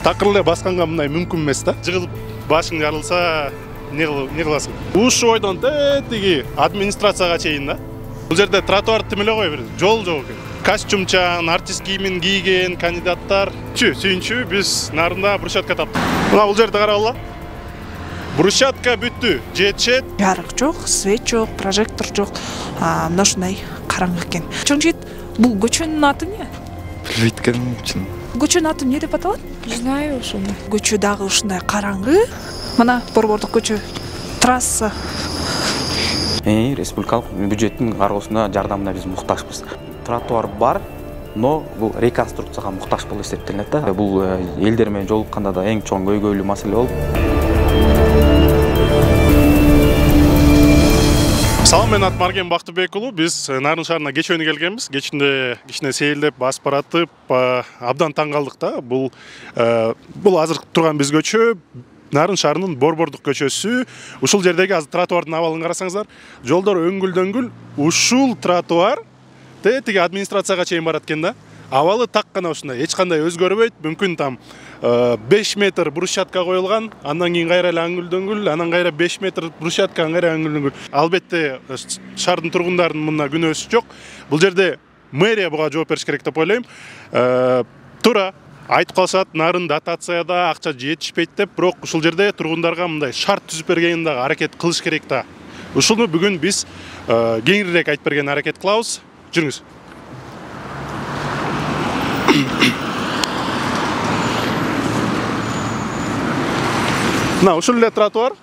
Такыр эле басканга мындай мүмкүн эмес да. Жыгылып башың жарылса не кыласың? Ушул ойдон тетиги администрацияга чейин да. Бул жерде тротуар тим эле кой, бир жол жок экен. Костюмчан, артист кийимин кийген кандидаттар сүйүнчү биз нарында брусчатка таптык. Мына бул жерде карагыла. Брусчатка бүттү, жетишет. Жарык жок, свет жок, прожектор жок. Мына ушундай караңгы экен. Чоң жигит, бул көчөнүн аты эмне? Билбейт экенмин чын. Көчөнүн аты эмне деп аталат? Не знаю, ушундай. Көчө дагы ушундай караңгы. Мына борбордук көчө, трасса. Республикалык бюджеттин кароосуна жардамына биз муктажбыз. Тротуар бар, но бул реконструкцияга муктаж болуп эсептелинет да. Бул элдер менен жолукканда да эң чоң көйгөйлүү маселе болуп. Салам, мен Атмарген Бактыбек уулу. Биз Нарын шаарына кечөөнү келгенбиз. Кечинде кичине сейилдеп, басып баратып, абдан таң калдык да. Бул азыр турган биз көчө Нарын шаарынын борбордук көчөсү. Ушул жердеги азыр тротуардын абалын карасаңыздар, жолдор өңгүл-дөңгүл. Ушул тротуар тетиги администрацияга чейин барат экен да. Абалы так гана ушундай, эч кандай өзгөрбөйт. Мүмкүн там 5 метр брусчатка коюлган, андан кийин кайра эле аңгүл-дөңгүл, анан кайра 5 метр брусчатка, анан кайра аңгүл-дөңгүл. Албетте шаардын тургундарынын мында күнөөсү жок. Бул жерде мэрия буга жооп бериш керек деп ойлойм. Туура айтып калышат, Нарын дотацияда акча жетишпейт деп, бирок ушул жерде тургундарга мындай шарт түзүп бергенин дагы аракет кылыш керек да. Ушуну бүгүн биз кеңирээк айтып берген аракет кылабыз. Жүрүңүз. Мына ушул эле тротуар.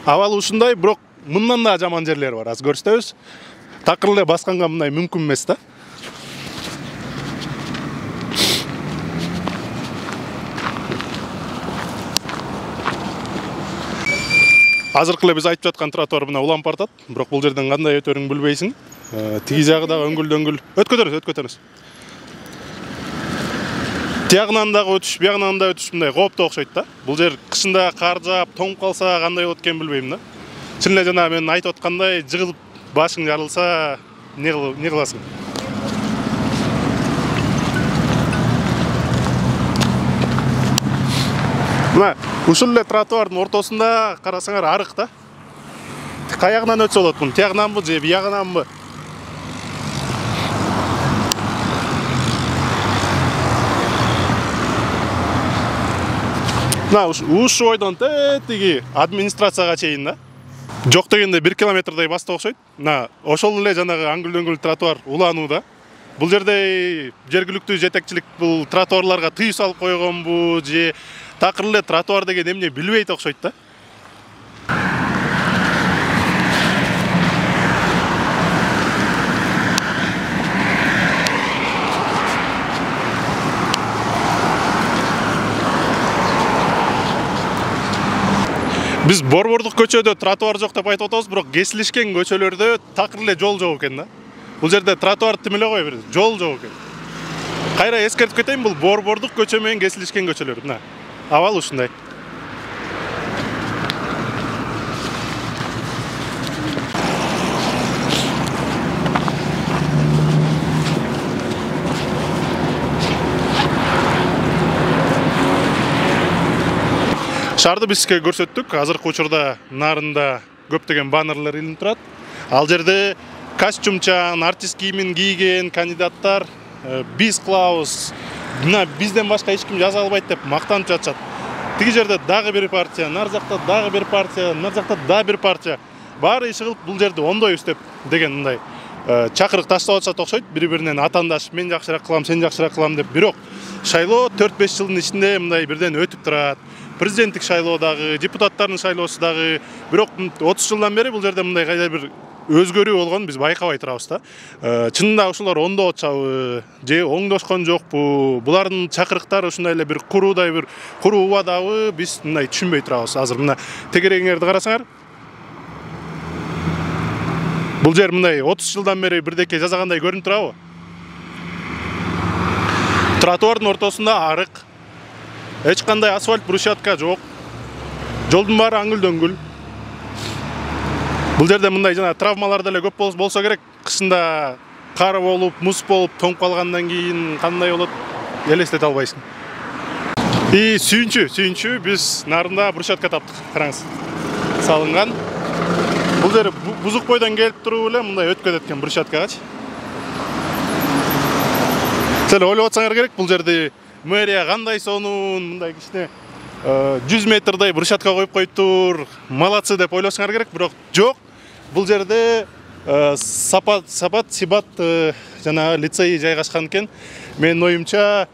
Абалы ушундай, бирок мындан да жаман жерлери бар. Азыр көрсөтөбүз. Такыр эле басканга мындай мүмкүн эмес да. Азыркы эле биз айтып жаткан тротуар мына уланып баратат, бирок бул жерден кандай өтөрүң билбейсиң. Тиги жагы дагы өңгүл-дөңгүл. Өткөтөрүңүз. Тиягынан дагы өтүш, биягынан да өтүш мындай кооптуу окшойт да. Бул жер кышында кар жаап, тоңуп калса кандай болот экенин билбейм да. Чын эле жана мен айтып аткандай, жыгылып башың жарылса не кыласың? Мына ушул эле тротуардын ортосунда карасаңар арык да. Каягынан өтсө болот муну, тиягынанбы же биягынанбы? Мына ушул ойдон тетиги администрацияга чейин да. Жок дегенде 1 километрдей басты окшойт. Мына ошол эле жанагы аңгүл-дөңгүл тротуар уланууда. Бул жерде жергиликтүү жетекчилик бул тротуарларга тыюу салып койгонбу же такыр эле тротуар деген эмне билбейт окшойт да. Биз борбордук көчөдө тротуар жок деп айтып атабыз, бирок кесилишкен көчөлөрдө такыр эле жол жок экен да. Бул жерде тротуар тим эле кой, бир жол жок экен. Кайра эскертип кетейин, бул борбордук көчө менен кесилишкен көчөлөр. Мына абал ушундай. Шаарды биз сизге көрсөттүк. Азыркы учурда Нарында көптөгөн баннерлер илинип турат. Ал жерде костюмчан, артист кийимин кийген кандидаттар биз кылабыз, мына бизден башка эч ким жаза албайт деп мактанып жатышат. Тиги жерде дагы бир партия, нар жакта дагы бир партия, нар жакта дагы бир партия. Баары иши кылып бул жерди ондойбуз деп деген мындай чакырык таштап атышат окшойт. Бири-биринен атандашып, мен жакшыраак кылам, сен жакшыраак кылам деп. Бирок шайлоо 4-5 жылдын ичинде мындай бирден өтүп турат. Президенттик шайлоо дагы, депутаттардын шайлоосу дагы. Бирок 30 жылдан бери бул жерде мындай кайда бир өзгөрүү болгонун биз байкабай турабыз да. Чынында ушулар ондоп атышабы же оңдошкон жокпу? Булардын чакырыктары ушундай эле бир куруудай бир куруу убадабы? Биз мындай түшүнбөй турабыз. Азыр мына тегерегиңерди карасаңар. Бул жер мындай 30 жылдан бери бирдеке жасагандай көрүнүп турабы? Тротуардын ортосунда арык. Эч кандай асфальт, брусчатка жок. Жолдун баары аңгүл-дөңгүл. Бул жерде мындай жана травмалар деле көп болсо керек. Кышында кар болуп, муз болуп, тоңуп калгандан кийин кандай болот? Элестете албайсың. И сүйінші біз нарында брусчатка таптық. Қараңыз. Салынған. Бұл жері бұзық бойдан келіп тұру біле, мұндай өтіп кеткен брусчаткағач. Сәл ойлап отсаңар керек, бұл жерде мэрия қандай сонун, мындай кішкене 100 метрдай брусчатка қойып тұр. Молодцы деп ойласаңар керек, бірақ жоқ. Бұл жерде сипат жана лицей жайгашкан экен. Менин оюмча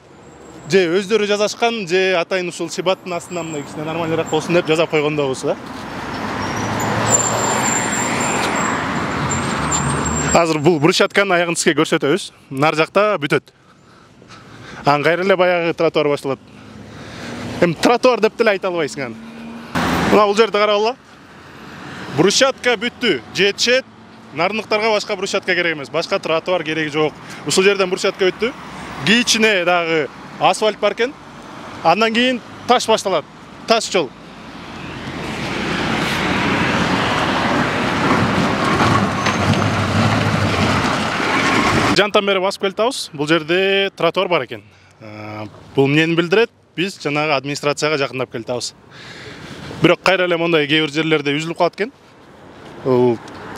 же өздөрү жазашкан, же атайын ушул сипаттын астына мындай кичине нормальныраак болсун деп жазап койгондобуз да. Азыр бул брусчатканын аягын сизге көрсөтөбүз. Нар жакта бүтөт. Кайра эле баягы тротуар башталат. Тротуар деп деле айта албайсың аны. Мына бул жерди карагыла. Брусчатка бүттү, жетишет. Нарындыктарга башка брусчатка керек эмес, башка тротуар кереги жок. Ушул жерден брусчатка өттү. Кичине дагы асфальт бар экен. Андан кийин таш башталат. Таш жол. Жантан бери басып келатабыз. Бул жерде тротуар бар экен. Бул эмнени билдирет? Биз жанагы администрацияга жакындап келатабыз. Бирок кайра эле мондай кээ бир жерлерде үзүлүп калат экен.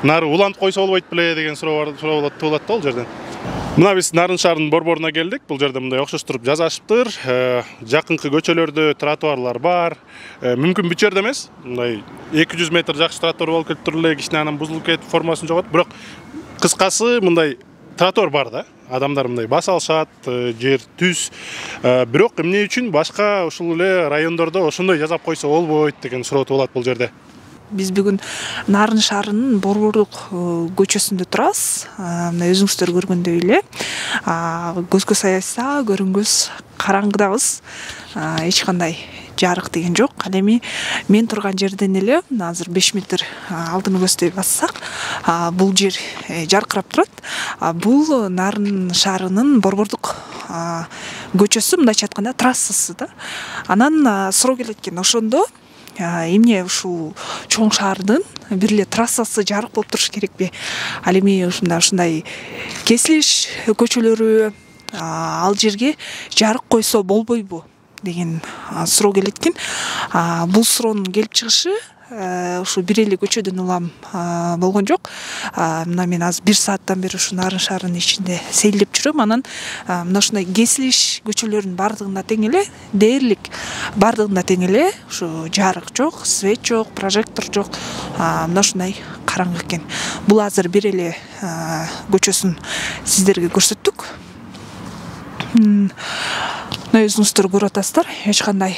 Нары улантып койсо болбойт беле деген суроо туулат да ал жерден. Мына биз Нарын шаарынын борборуна келдик. Бул жерде мындай окшош туруп жазашыптыр. Жакынкы көчөлөрдө тротуарлар бар. Мүмкүн бүт жерде эмес. Мындай 200 метр жакшы тротуар болуп кетип туруп эле кичине анан бузулуп кетип формасын жоготуп, бирок кыскасы мындай тротуар бар да. Адамдар мындай баса алышат, жер түз. Бирок эмне үчүн башка ушул эле райондордо ошондой жасап койсо болбойт деген суроо туулат бул жерде. Биз бүгүн Нарын шаарынын борбордук көчөсүндө турабыз. Мына өзүңүздөр көргөндөй эле көзгө саяса көрүнгүс караңгыдабыз. Эч кандай жарык деген жок. Ал эми мен турган жерден эле азыр 5 метр алдыны көздөй бассак, бул жер жаркырап турат. Бул Нарын шаарынын борбордук көчөсү, мындайча айтканда трассасы да. Анан суроо келет экен, ошондо эмне ушул чоң шаардын бир эле трассасы жарык болуп туруш керекпи? Ал эми ушундай кесилиш көчөлөрү ал жерге жарык койсо болбойбу деген суроо келет экен. Бул суроонун келип чыгышы ушу бир эле көчөдөн улам болгон жок. Мына мен азыр 1 сааттан бери ушу Нарын шаарынын ичинде сейилдеп жүрөм. Анан мына ушундай кесилиш көчөлөрүнүн бардыгында тең эле, дээрлик бардыгында тең эле ушу жарык жок, свет жок, прожектор жок. Мына ушундай караңгы экен. Бул азыр бир эле көчөсүн сиздерге көрсөттүк. Мына өзүңүздөр көрүп атасыздар, эч кандай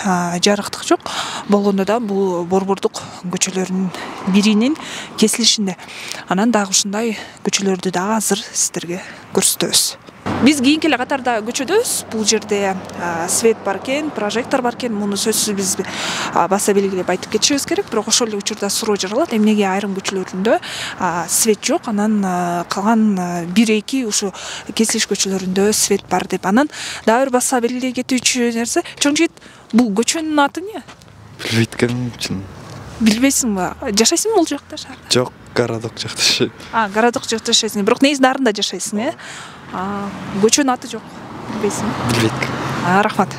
жарыктык жок. Болгондо да бул борбордук көчөлөрүнүн биринин кесилишинде. Анан дагы ушундай көчөлөрдү дагы азыр сиздерге көрсөтөбүз. Биз кийинки эле катарда көчөдөбүз. Бул жерде свет бар экен, прожектор бар экен. Муну сөзсүз биз баса белгилеп айтып кетишибиз керек. Бирок ошол эле учурда суроо жаралат. Эмнеге айрым көчөлөрүндө свет жок, анан калган 1-2 ушу кесилиш көчөлөрүндө свет бар деп. Анан дагы бир баса белгилей кетүүчү нерсе, чоң жигит, бул көчөнүн аты эмне? Билбейт экенмин чын. Билбейсиңби? Жашайсыңбы бул жакта шаар? Жок, городок жакта жашайм. Городок жакта жашайсың. Бирок негизи Нарында жашайсың, э? Көчөнүн аты жок. Билбейсиңби? Билбейт. Рахмат.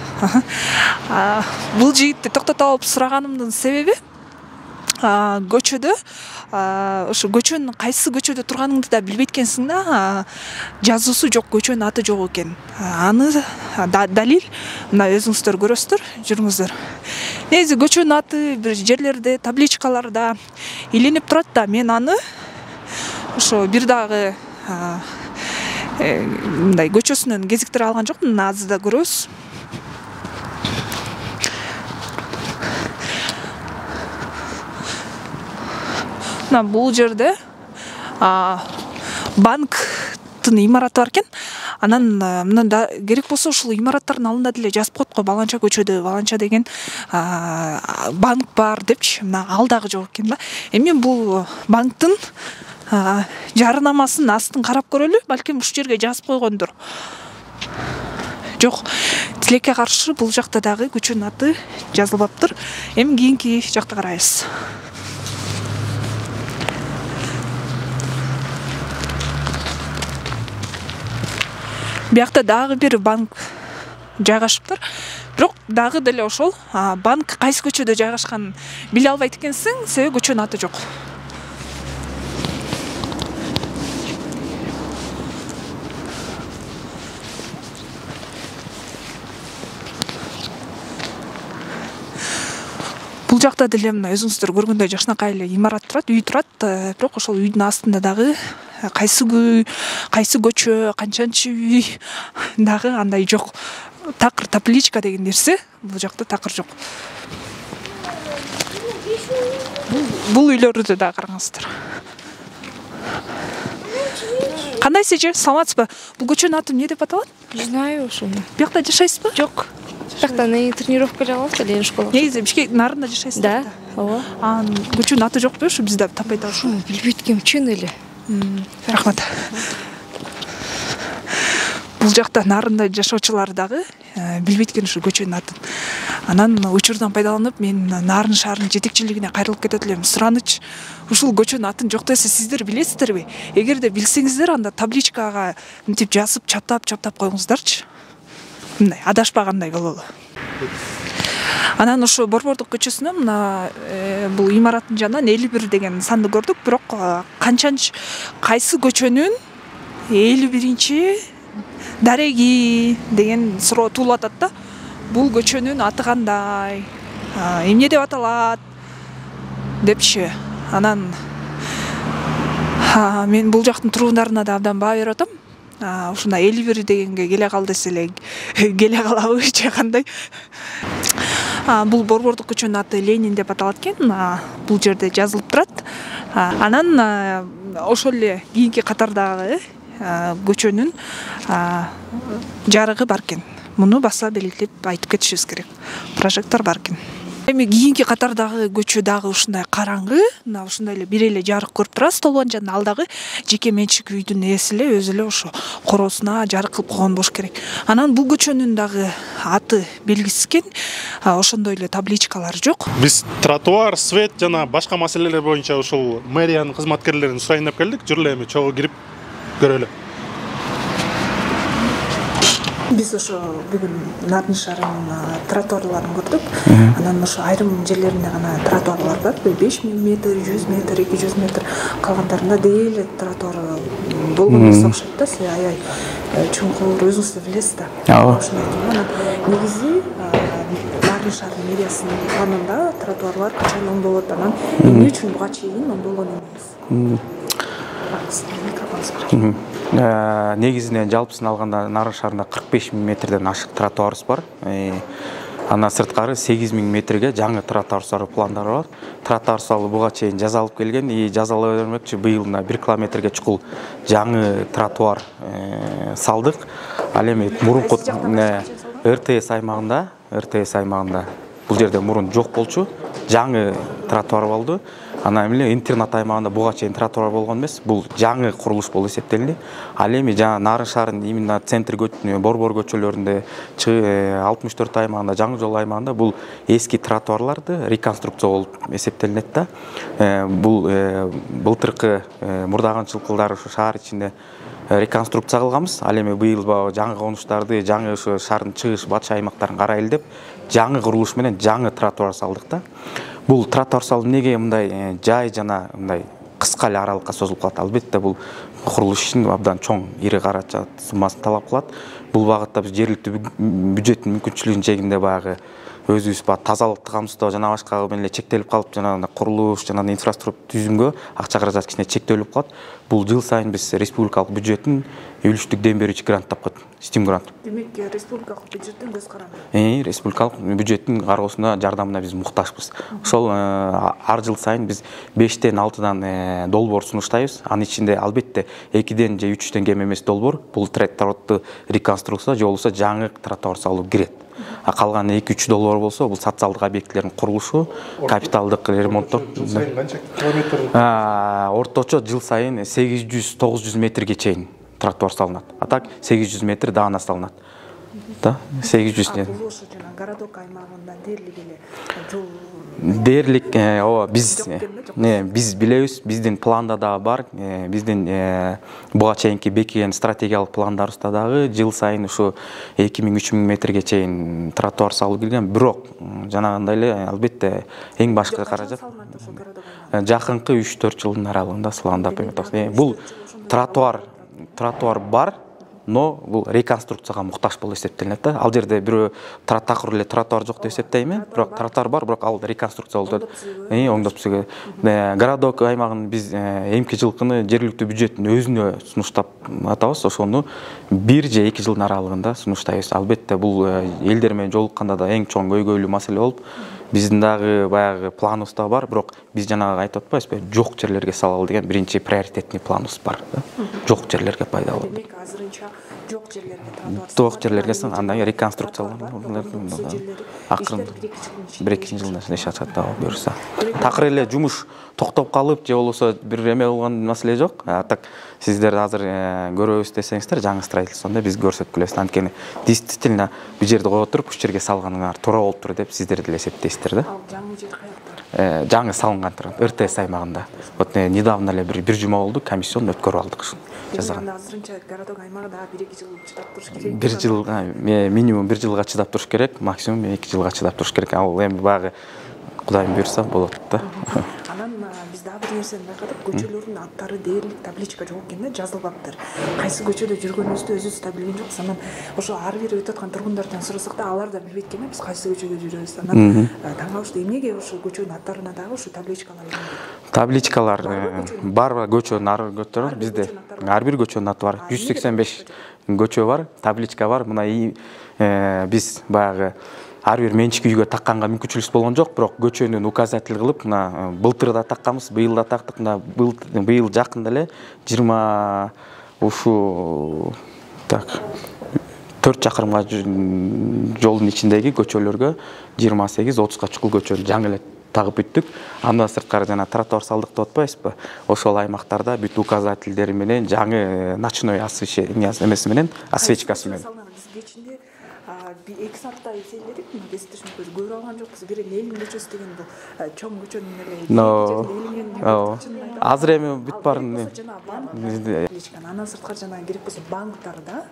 Бул жигитти токтото алып сураганымдын себеби көчөдө ошо көчөнүн кайсы көчөдө турганыңды да билбейт экенсиң да. Жазуусу жок, көчөнүн аты жок экен. Аны далил мына өзүңүздөр көрөсүздөр, жүрүңүздөр. Негизи көчөнүн аты бир жерлерде, табличкаларда илинип турат да. Мен аны ошо бир дагы мындай көчөсүнөн кезиктире алган жокмун. Азыр да көрөбүз. Мына бул жерде банктын имараты бар экен. Анан мында керек болсо ушул имараттардын алдында деле жазып коет го, баланча көчөдө баланча деген банк бар депчи. Мына ал дагы жок экен да. Эми бул банктын жарнамасын астын карап көрөлү. Балким ушул жерге жазып койгондур. Жок. Тилекке каршы бул жакта дагы көчөнүн аты жазылбаптыр. Эми кийинки жакта карайбыз. Биякта дагы бир банк жайгашыптыр. Бирок дагы деле ошол банк кайсы көчөдө жайгашканын биле албайт экенсиң, себеби көчөнүн аты жок. Бул жакта деле мына өзүңүздөр көргөндөй жакшынакай эле имарат турат, үй турат, бирок ошол үйдүн астында дагы кайсы көчө, канчанчы үй дагы андай жок. Такыр табличка деген нерсе бул жакта такыр жок. Бул үйлөрдү да караңыздар. Кандай сиже? Саламатсызбы? Бул көчөнүн аты эмне деп аталат? Не знаю ошону. Биякта жашайсызбы? Жок. Биякта тренировка жалгап эле школа. Негизи Бишкек нарында жашайсызбы? Да, ооба. Көчөнүн аты жокпу? Ушу биз да таппай атабыз. Билбейт экенмин, чын эле. Рахмат. Бул жакта нарында жашоочулар дагы билбейт экен ушу көчөнүн атын. Анан учурдан пайдаланып мен Нарын шаарынын жетекчилигине кайрылып кетет элем. Сураныч, ушул көчөнүн атын жок десе сиздер билесиздерби? Эгерде билсеңиздер, анда табличкага мынтип жазып, чаптап коюңуздарчы. Мындай адашпагандай бололу. Анан ошо Борбордук көчөсүнө мына бул имараттын жанынан 51 деген санды көрдүк, бирок кайсы көчөнүн 51-чи дареги деген суроо туулуп атат да. Бул көчөнүн аты кандай? Эмне деп аталат? Депчи. Анан мен бул жактын тургундарына да абдан баа берип атам. Ушундай 51 дегенге келе кал десе эле келе калабы же кандай? Бул Борбордук көчөнүн аты Ленин деп аталат экен. Бул жерде жазылып турат. Анан ошол эле кийинки катардагы көчөнүн жарыгы бар экен. Муну баса белгилеп айтып кетишибиз керек. Прожектор бар экен. Эми кийинки катардагы көчө дагы ушундай караңгы, мына ушундай эле бир эле жарык көрүп турасыз. Толгон жана ал дагы жеке менчик үйдүн ээси эле өзү эле ошо короосуна жарык кылып койгон болуш керек. Анан бул көчөнүн дагы аты белгисиз экен. Ошондой эле табличкалары жок. Биз тротуар, свет жана башка маселелер боюнча ушул мэриянын кызматкерлерин сурайын деп келдик. Жүрүлө эми чогуу кирип көрөлү. Биз ошо бүгүн Нарын шаарынын тротуарларын көрдүк. Анан ошо айрым жерлеринде гана тротуарлар бар. 5000 метр, 100 метр, 200 метр калгандарында деле тротуар болгон эмес окшойт да. Сиз аябай чуңкур өзүңүз да билесиз да. Ооба. Анан негизи Нарын шаарынын мэриясынын планында тротуарлар качан оңдолот, анан эмне үчүн буга чейин оңдолгон эмес? Негизинен жалпысын алганда Нарын шаарында 45 000 метрден ашык тротуарыбыз бар. Ана сырткары 8 000 метрге жаңы тротуар салуу пландары бар. Тротуар салуу буга чейин жасалып келген, жасала бермекчи. Быйыл 1 километрге чукул жаңы тротуар салдык. Ал эми мурунку РТС аймагында бул жерде мурун жок болчу, жаңы тротуар болду. Ана эмне интернат аймагында буга чейин тротуар болгон эмес. Бул жаңы курулуш болуп эсептелди. Ал эми жана Нарын шаарынын именно центр Борбор көчөлөрүндө 64 аймагында, жаңы жол аймагында бул эски тротуарларды реконструкция болуп эсептелинет да. Бул былтыркы мурдагынчылыктар ушу шаар ичинде реконструкция кылганбыз. Ал эми быйыл жаңы конуштарды, жаңы ушу шаардын чыгыш батыш аймактарын карайлы деп жаңы курулуш менен жаңы тротуар салдык да. Бул тротуар салуу эмнеге мындай жай жана мындай кыска эле аралыкка созулуп калат? Албетте бул курулуш ишин абдан чоң, ири каражат суммасын талап кылат. Бул багытта биз жергиликтүү бюджеттин мүмкүнчүлүгүнүн чегинде баягы өзүбүз тазалыкты камсыздоо жана башка менен эле чектелип калып, жана курулуш жана инфраструктура түзүмгө акча каражат кичине чектелип калат. Бул жыл сайын биз республикалык бюджеттин үлүштүк дем берүүчү грант тапкан, стим грант. Демек, республикалык бюджеттин көз каранды. Республикалык бюджеттин кароосуна, жардамына биз муктажбыз. Ошол ар жыл сайын биз 5-тен 6дан долбоор сунуштайбыз. Анын ичинде албетте 2ден же 3тен кем эмес долбоор бул тротуарды реконструкция же болбосо жаңы тротуар салуу кирет. Калган 2-3 долбоор болсо бул социалдык объектилердин курулушу, капиталдык ремонттоо. Канча километр? Орточо жыл сайын 800-900 метрге чейин тротуар салынат. А так 800 метр даана салынат. да 800 бул ошо жана городок аймагында дээрлик эле жол дээрлик ооба биз билебиз, биздин планда дагы бар, биздин буга чейинки бекиген стратегиялык пландарыбызда дагы жыл сайын ушу 2000-3000 метрге чейин тротуар салуу келген. Бирок жанагындай эле албетте эң башкы каражат жакынкы 3-4 жылдын аралыгында салгандап эметабыз. Бул тротуар бар, но бул реконструкцияга муктаж болуп эсептелинет да. Ал жерде бирөө такыр эле тротуар жок деп эсептейм, бирок тротуар бар, бирок ал реконструкция болуп атат. Оңдоп түзгөн. Городок аймагын биз эмки жылкыны жергиликтүү бюджеттин өзүнө сунуштап атабыз. Ошону 1 же 2 жылдын аралыгында сунуштайбыз. Албетте бул элдер менен жолукканда да эң чоң көйгөйлүү маселе болуп, биздин дагы баягы планыбызда бар, бирок биз жанагы айтып атпайбызбы, жок жерлерге салалы деген биринчи приоритетный планыбыз бар. Жок жерлерге пайдалуу. Демек азырынча жок жерлерге андан реконструкцияланып акырын 1-2 жылдан иш ачат да буюрса. Такыр эле жумуш токтоп калып же болбосо бир эме болгон маселе жок. Так сиздер азыр көрөбүз десеңиздер, жаңы строительствондо биз көрсөткүлөбүз. Анткени действительно бул жерди кое туруп ушул жерге салганыңар туура болуп тур деп сиздер деле эсептейсиздер да. Ал жаңы жер каякта? Жаңы салынган тур, РТС аймагында. Вот недавно эле бир жума болду, комиссияны өткөрүп алдык. Жазган азырынча городок аймагы да 1-2 жыл чыдап туруш керек. 1 жыл, минимум 1 жылга чыдап туруш керек, максимум 2 жылга чыдап туруш керек. Ал эми багы Кудайым буйрса болот да. Анан биз дагы бир нерсени байкадык, көчөлөрдүн аттары дээрлик табличка жок экен да, жазылбаптыр. Кайсы көчөдө жүргөнүбүздү өзүбүз да билген жокпуз. Анан ошо ар бир өтүп аткан тургундардан сурасак да, алар да билбейт экен биз кайсы көчөдө жүрөбүз. Анан таң калышты, эмнеге ошо көчөнүн аттарына дагы ошо табличкалар илинбейт? Табличкалар бар, көчөнүн ар көчөлөр бизде. Ар бир көчөнүн аты бар. 185 көчө бар, табличка бар. Мына биз баягы ар бир менчик үйгө такканга мүмкүнчүлүк болгон жок, бирок көчөнүн указатель кылып, мына былтыр да такканбыз, быйыл да тактык, мына быйыл жакында эле 20 ушу 4 чакырымга жолдун ичиндеги көчөлөргө 28-30га чукул көчөнү жаңы эле тагып бүттүк. Андан сырткары жана тротуар салдык деп атпайбызбы? Ошол аймактарда бүт указательдери менен жаңы ночной освещение эмеси менен, освечкасы менен. 2 саатта эселдедик, кесиптешим көз көрүп алган жокпуз. Бир Ленин көчөсү деген бул чоң көчөнүн эле. Азыр эми бүт барын. Андан сырткары жана керек болсо банктарда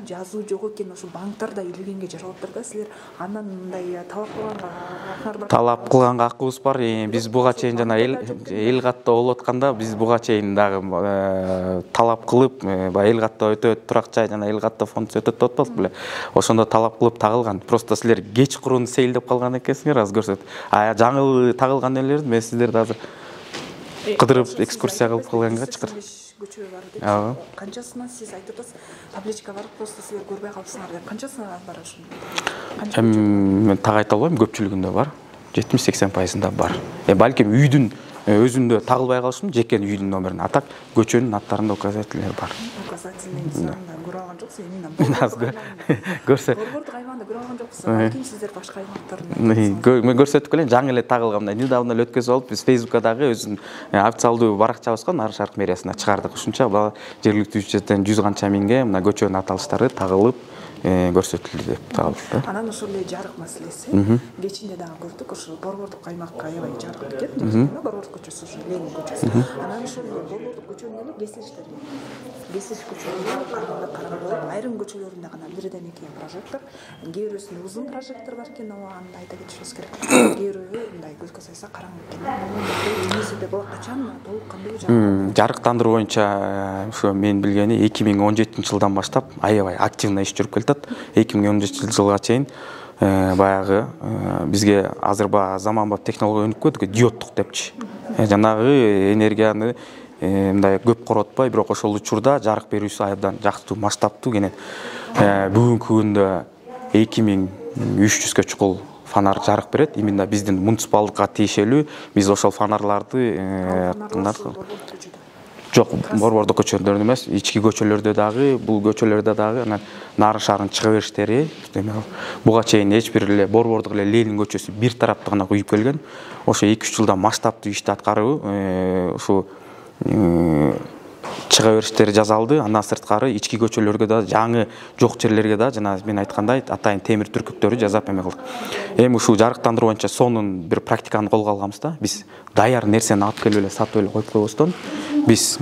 жазуу жок экен, ошо банктарда илгенге жаралыптыр да. Силер андан мындай талап кылганга акыбыз бар. Биз буга чейин жана эл катта болуп атканда, биз буга чейин дагы талап кылып, эл катта өтөт, турак жай жана эл катта фонд өтөт деп атпайбыз беле. Ошондо талап кылып тагылган. Просто силер кечкурун сейилдеп калган экенсиңер, аз көрсөт. Жаңы тагылган нелерди мен сиздерди азыр кыдырып экскурсия кылып калганга чыкыр. Көчө бар деп. Канчасына сиз айтып атасыз, табличка бар, просто силер көрбөй калсыңар деп. Канчасына бар ошондо? Мен так айта албайм, көпчүлүгүндө бар. 70-80% бар. Балким үйдүн өзүндө тагылбай калышы, жеке үйдүн номерин атак, көчөнүн аттарында указательдер бар. Указательный санында көрө алган жоксуз, эмне? Көрсө. Борбордук аймагында көрө алган жоксуз. Балким сиздер башка аймактарында. Мен көрсөтүп келем, жаңы эле тагылган. Недавно эле өткөзүп алып, биз Facebook'ка дагы өзүнүн официалдуу баракчабызга Нарын Шарк мэриясына чыгардык. Ушунча жергиликтүү бюджеттен 100 канча миңге мына көчөнүн аталыштары тагылып көрсөтүлдү деп тагылды. Анан ошол эле жарык маселеси. Кечинде дагы көрдүк, ошо борбордук аймакка аябай жарык экен. Борбордук көчөсү, ошо Ленин көчөсү. Анан ошол борбордук көчөнүн эле кесилиштер. Кесилиш көчөлөрү караңгылап, айрым көчөлөрүндө гана бирден эки прожектор, кээ бирөөсүндө узун прожектор бар экен, аны айта кетишибиз керек. Кээ бирөө мындай көзгө сайса караңгы экен. Эмесиде бул качан толук кандуу жарык? Жарыктандыруу боюнча ошо мен билгени 2017-жылдан баштап аябай активно иш жүрүп келатат. 2017-жылга чейин баягы бизге азыр заманбап технология өнүкүп кетти, диоддук депчи. Жанагы энергияны мындай көп коротпой, бирок ошол учурда жарык берүүсү абдан жактуу, масштабтуу кенен. Бүгүнкү күндө 2300 чукул фонар жарык берет. Именно биздин муниципалдыкка тиешелүү. Биз ошол фонарларды жок, борбордук көчөлөрдө эмес, ички көчөлөрдө дагы, бул көчөлөрдө дагы анан Нарын шаарынын чыга бериштери, буга чейин эч бир эле борбордук эле Ленин көчөсү бир тараптуу гана күйүп келген. Ошо 2-3 жылда масштабтуу ишти аткаруу, ушу чыга бериштери жасалды. Андан сырткары ички көчөлөргө да, жаңы жок жерлерге да жана мен айткандай атайын темир түркүктөрү жасап эме кылдык. Эми ушул жарыктандыруу боюнча сонун бир практиканы колго алганбыз да. Биз даяр нерсени алып келип эле сатып эле коюп койбостон, биз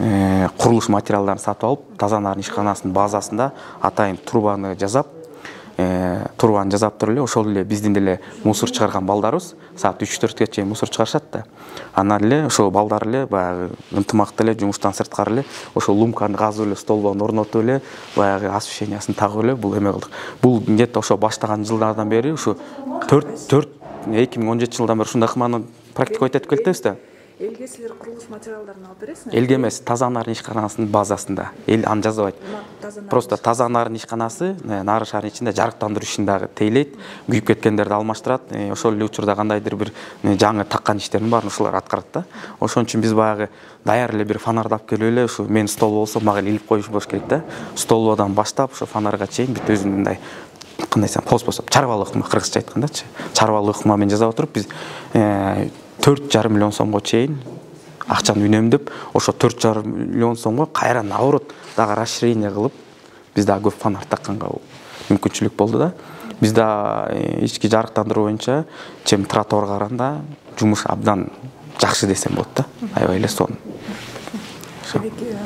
курулуш материалдарын сатып алып, таза нарын ишканасынын базасында атайын трубаны жасап, туруп эле ошол эле биздин деле мусор чыгарган балдарыбыз саат 3-4-ке чейин мусор чыгарышат да. Анан эле ошол балдар эле баягы ынтымакта эле жумуштан сырткары эле ошол лумканы казып эле столбон орнотуп эле баягы освещениясын тагып эле бул эме кылдык. Бул где-то ошо баштаган жылдардан бери ушу 2017 жылдан бери ушундай кыманы практиковать этип келатебиз да. Элге силер курулуш материалдарын алып бересиңер? Элге эмес, таза нарын ишканасынын базасында. Эл аны жазбайт. Просто таза нарын ишканасы нарын шаарынын ичинде жарыктандыруу ишин дагы тейлейт, күйүп кеткендерди алмаштырат. Ошол эле учурда кандайдыр бир жаңы таккан иштердин баарын ушулар аткарат да. Ошон үчүн биз баягы даяр эле бир фонарды алып келип эле, ушу менин стол болсо мага илип коюш болуш керек да. Столбодан баштап ошо фонарга чейин бүт өзүнүн мындай кандай десем, способ, чарбалык ыкма, кыргызча айткандачы. Чарбалык ыкма менен жасап отуруп биз 4,5 миллион сомго чейин акчаны үнөмдөп, ошо 4,5 миллион сомго кайра наоборот дагы расширение кылып, биз дагы көп фонар такканга мүмкүнчүлүк болду да. Биз да ички жарыктандыруу боюнча чем тротуарга караганда жумуш абдан жакшы десем болот да. Аябай эле сонун.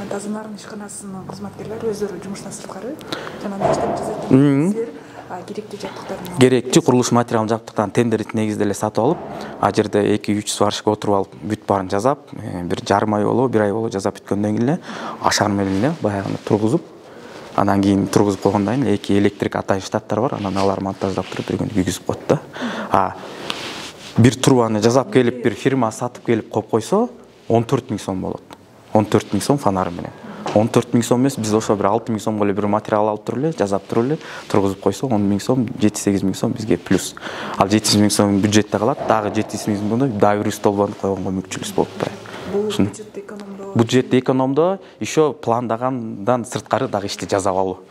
Таза нарын ишканасынын кызматкерлери өздөрү жумуштан сырткары жана иштеп жасайт. Керектүү жабдыктарын керектүү курулуш материалын жабдыктарын тендердик негизде эле сатып алып, а жерде 2-3 сварщик отуруп алып, бүт баарын жасап, бир жарым ай болобу, 1 ай болобу жасап бүткөндөн кийин эле ашар менен эле баягыны тургузуп, анан кийин тургузуп койгондон кийин 2 электрик атайын штаттар бар, анан алар монтаждап туруп бир күн күйгүзүп коет да. Бир трубаны жасап келип, бир фирма сатып келип коюп койсо, 14 000 сом болот. 14 000 сом фонары менен. 14 000 сом эмес, биз ошо бир 6 000 сомго эле бир материал алып туруп эле, жасап туруп эле, тургузуп койсо 10 000 сом, 7-8 000 сом бизге плюс. Ал 700 000 сом бюджетте калат, дагы 700 000 сомдон дагы бир столбону койгонго мүмкүнчүлүк болуп турат. Бул бюджетти экономдоо. Бюджетти экономдоо, еще пландагандан сырткары дагы ишти жасап алуу.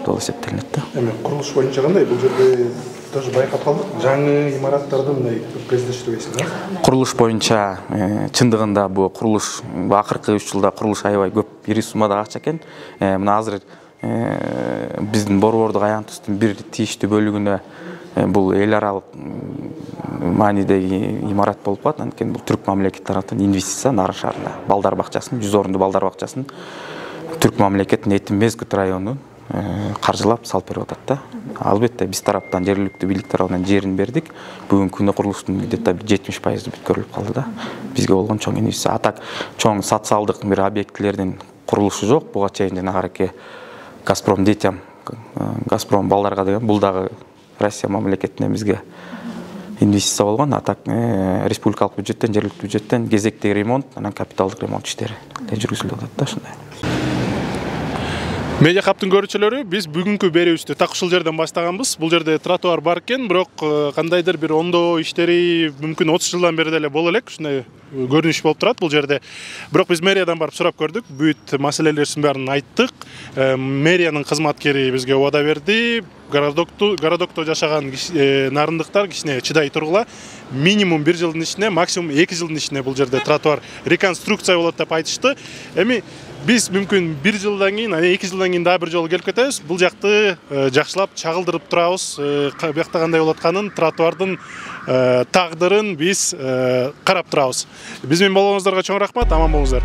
Болуп эсептелет да. Эми курулуш боюнча кандай? Бул жерде тоже байкап калдык. Жаңы имараттарды мындай көздөштүрбөйсүң да? Курулуш боюнча чындыгында бул курулуш акыркы 3 жылда курулуш аябай көп ири суммада акча экен. Мына азыр биздин борбордук аянтыбыздын бир тийиштүү бөлүгүнө бул эл аралык маанидеги имарат болуп калат. Анткени бул түрк мамлекети тараптан инвестиция нарын шаарында. Балдар бакчасын, 100 орунду балдар бакчасын түрк мамлекетинин Этим Мезгит районунун каржылап салып берип атат да. Албетте биз тараптан жергиликтүү бийлик тарабынан жерин бердик. Бүгүнкү күндө курулуштун где-то 70% бүткөрүлүп калды да. Бизге болгон чоң инвестиция. Атак чоң социалдык бир объектилердин курулушу жок. Буга чейин жанагы Газпром детям, Газпром балдарга деген бул дагы Россия мамлекетинен бизге инвестиция болгон. Атак республикалык бюджеттен, жергиликтүү бюджеттен кезектеги ремонт, анан капиталдык ремонт иштери жүргүзүлүп атат да ушундай. Медиа Хабтын көрүүчүлөрү, биз бүгүнкү берүүбүздү так ушул жерден баштаганбыз. Бул жерде тротуар бар экен, бирок кандайдыр бир ондоо иштери мүмкүн 30 жылдан бери деле боло элек, ушундай көрүнүш болуп турат бул жерде. Бирок биз мэриядан барып сурап көрдүк, бүт маселелерин баарын айттык. Мэриянын кызматкери бизге убада берди. Городокто жашаган нарындыктар кичине чыдай тургула. Минимум 1 жылдын ичинде, максимум 2 жылдын ичинде бул жерде тротуар реконструкция болот деп айтышты. Эми биз мүмкүн 1 жылдан кийин, 2 жылдан кийин дагы бир жолу келип кетебиз. Бул жакты жакшылап чагылдырып турабыз. Буякта кандай болот атканын, тротуардын тагдырын биз карап турабыз. Биз менен болгоңуздарга чоң рахмат, аман болуңуздар.